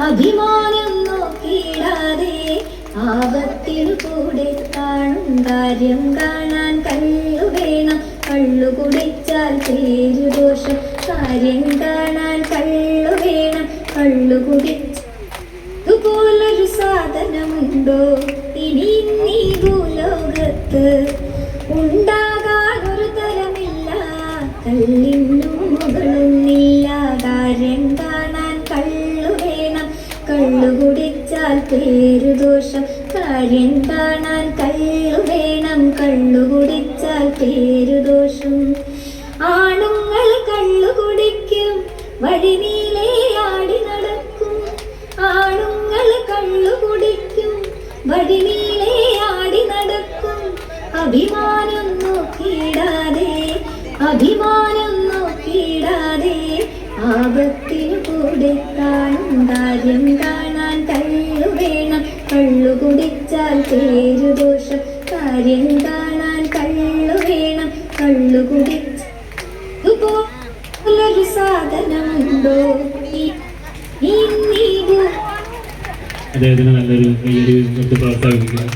അഭിമാനം നോക്കിയിടാതെ ആപത്തിനു കൂടെ കാണും കാര്യം കാണാൻ കള്ളു വേണം. കള്ളു കുടിച്ചാൽ പേരുദോഷം. കാര്യം കാണാൻ കള്ളു വേണം. കള്ളു കുടിച്ചതുപോലൊരു സാധനമുണ്ടോ ഇനി നീ ഭൂലോകത്ത്? ഉണ്ടാകാൻ ഒരു തരമില്ല, കള്ളിനും മുകളൊന്നില്ല. കാര്യം കാണാൻ കള്ളു വേണം. കള്ളു കുടിച്ചാൽ പേരുദോഷം. കാര്യം കാണാൻ കള്ളു വേണം. കള്ളു കുടിച്ചാൽ പേരുദോഷം. ആണുങ്ങൾ കള്ളു കുടിക്കും, വഴിനീളെ ആടി നടക്കും. ആണുങ്ങൾ കള്ളു കുടിക്കും, വഴിനീളെ ആടി നടക്കും. അഭിമാനം നോക്കിയിടാതെ, അഭിമാനം നോക്കിയിടാതെ ആപത്തിനു കൂടെ കാണും കാര്യം കാണാൻ കള്ളു വേണം. കള്ളു കുടിച്ചാൽ പേരുദോഷം. കാര്യം കാണാൻ കള്ളു വേണം. കള്ളു കുടിച്ചതുപോലൊരു സാധനമുണ്ടോ അദ്ദേഹത്തിന് നല്ലൊരു പ്രോത്സാഹിപ്പിക്കുക.